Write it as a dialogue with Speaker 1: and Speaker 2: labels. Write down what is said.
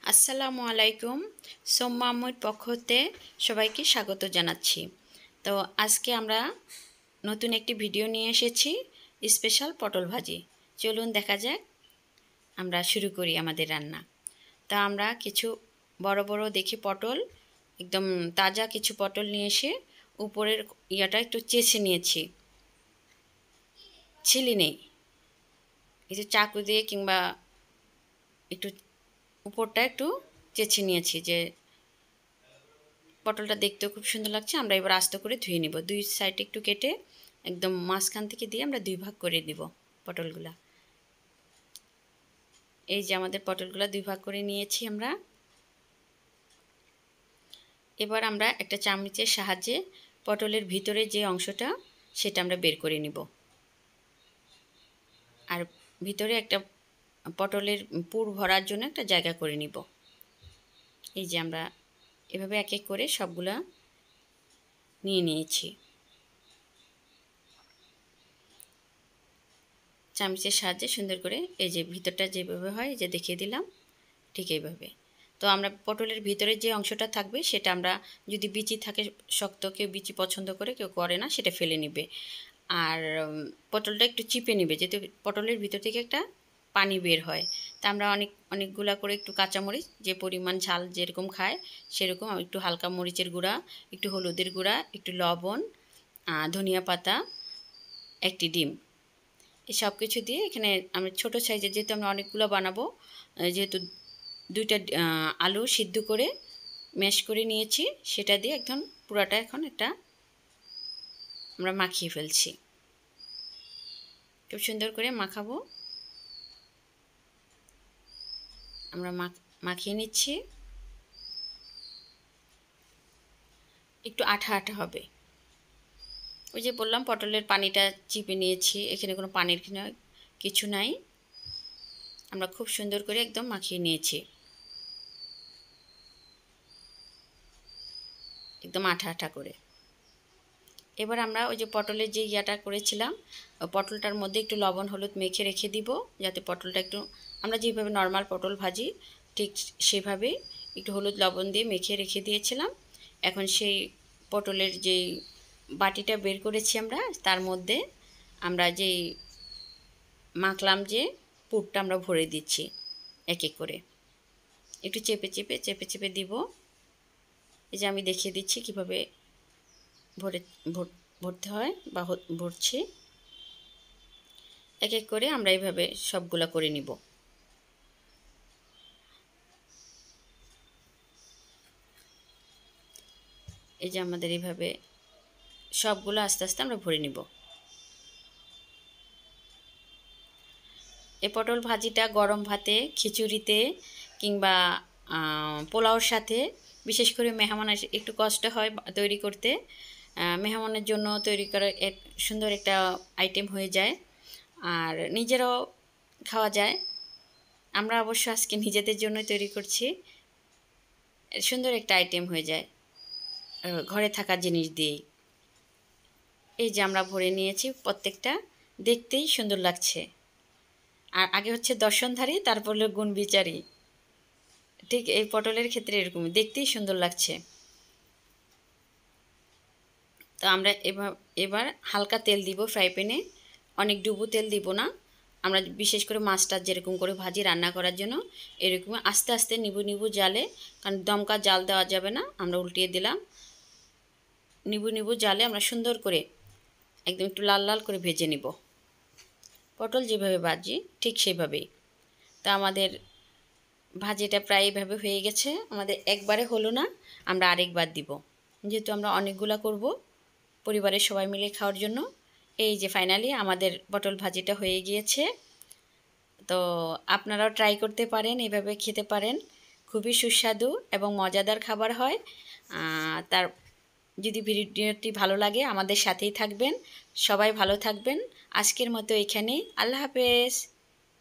Speaker 1: আসসালামু আলাইকুম। সোম্মা আম্মুর পক্ষ হতে সবাইকে স্বাগত জানাচ্ছি। তো আজকে আমরা নতুন একটি ভিডিও নিয়ে এসেছি, স্পেশাল পটল ভাজি। চলুন দেখা যাক, আমরা শুরু করি আমাদের রান্না। তা আমরা কিছু বড় বড় দেখি পটল, একদম তাজা কিছু পটল নিয়ে এসে উপরের ইয়াটা একটু চেঁচে নিয়েছি, ছিলি নেই, এই যে চাকু দিয়ে কিংবা একটু উপরটা একটু চেঁচে নিয়েছি, যে পটলটা দেখতেও খুব সুন্দর লাগছে। আমরা এবার আস্তে করে ধুয়ে নিব, দুই সাইড একটু কেটে একদম মাঝখান থেকে দিয়ে আমরা দুই ভাগ করে দিব পটলগুলা। এই যে আমাদের পটলগুলা দুই ভাগ করে নিয়েছি আমরা। এবার আমরা একটা চামচের সাহায্যে পটলের ভিতরে যে অংশটা সেটা আমরা বের করে নিব, আর ভিতরে একটা পটলের পুর ভরার জন্য একটা জায়গা করে নিব। এই যে আমরা এভাবে এক এক করে সবগুলা নিয়ে নিয়েছি। চামচের সাহায্যে সুন্দর করে এই যে ভিতরটা যেভাবে হয়, যে দেখিয়ে দিলাম ঠিক এইভাবে। তো আমরা পটলের ভিতরে যে অংশটা থাকবে সেটা আমরা, যদি বিচি থাকে শক্ত, কেউ বিচি পছন্দ করে, কেউ করে না, সেটা ফেলে নিবে। আর পটলটা একটু চিপে নিবে, যেহেতু পটলের ভিতর থেকে একটা পানি বের হয়। তা আমরা অনেকগুলা করে একটু কাঁচামরিচ, যে পরিমাণ ঝাল যেরকম খায় সেরকম, একটু হালকা মরিচের গুঁড়া, একটু হলুদের গুঁড়া, একটু লবণ, ধনিয়া পাতা, একটি ডিম, এই সব কিছু দিয়ে এখানে আমি ছোটো সাইজের, যেহেতু আমরা অনেকগুলো বানাবো, যেহেতু দুইটা আলু সিদ্ধ করে ম্যাশ করে নিয়েছি, সেটা দিয়ে একদম পুরাটা এখন একটা আমরা মাখিয়ে ফেলছি। খুব সুন্দর করে মাখাবো, আমরা মাখিয়ে নিচ্ছি। একটু আঠা আঠা হবে। ওই যে বললাম পটলের পানিটা চিপে নিয়েছি, এখানে কোনো পানির কিছু নাই, আমরা খুব সুন্দর করে একদম মাখিয়ে নিয়েছি, একদম আঠা আঠা করে। এবার আমরা ওই যে পটলের যে ইয়াটা করেছিলাম, পটলটার মধ্যে একটু লবণ হলুদ মেখে রেখে দিব, যাতে পটলটা একটু, আমরা যেভাবে নর্মাল পটল ভাজি ঠিক সেভাবে একটু হলুদ লবণ দিয়ে মেখে রেখে দিয়েছিলাম। এখন সেই পটলের যেই বাটিটা বের করেছি আমরা, তার মধ্যে আমরা যেই মাখলাম যে পুরটা আমরা ভরে দিচ্ছি এক এক করে, একটু চেপে চেপে চেপে চেপে দিব। এই যে আমি দেখিয়ে দিচ্ছি কীভাবে ভরতে হয় বা ভরছি। এক এক করে আমরা এইভাবে সবগুলা করে নিব। এই যে আমাদের এইভাবে সবগুলো আস্তে আস্তে আমরা ভরে নিব। এই পটল ভাজিটা গরম ভাতে, খিচুড়িতে কিংবা পোলাওর সাথে, বিশেষ করে মেহমান একটু কষ্ট হয় তৈরি করতে, মেহমানের জন্য তৈরি করা এক সুন্দর একটা আইটেম হয়ে যায়, আর নিজেরাও খাওয়া যায়। আমরা অবশ্য আজকে নিজেদের জন্যই তৈরি করছি, সুন্দর একটা আইটেম হয়ে যায় ঘরে থাকা জিনিস দিয়েই। এই যে আমরা ভরে নিয়েছি, প্রত্যেকটা দেখতেই সুন্দর লাগছে। আর আগে হচ্ছে দর্শনধারী, তারপর হলো গুণ বিচারী। ঠিক এই পটলের ক্ষেত্রে এরকমই, দেখতেই সুন্দর লাগছে। তো আমরা এবার হালকা তেল দিব ফ্রাই প্যানে, অনেক ডুবো তেল দিব না। আমরা বিশেষ করে মাছটা যেরকম করে ভাজি রান্না করার জন্য এরকম আস্তে আস্তে নিবু নিবু জালে, কারণ দমকা জাল দেওয়া যাবে না, আমরা উল্টিয়ে দিলাম। নিবু নিবু জালে আমরা সুন্দর করে একদম একটু লাল লাল করে ভেজে নিব, পটল যেভাবে ভাজি ঠিক সেভাবেই। তা আমাদের ভাজিটা প্রায় এইভাবে হয়ে গেছে, আমাদের একবারে হলো না, আমরা আরেকবার দিব, যেহেতু আমরা অনেকগুলা করব পরিবারের সবাই মিলে খাওয়ার জন্য। এই যে ফাইনালি আমাদের পটল ভাজিটা হয়ে গিয়েছে। তো আপনারাও ট্রাই করতে পারেন, এভাবে খেতে পারেন, খুবই সুস্বাদু এবং মজাদার খাবার হয়। তার যদি ভিডিওটি ভালো লাগে আমাদের সাথেই থাকবেন, সবাই ভালো থাকবেন। আজকের মতো এখানেই, আল্লাহ হাফেজ।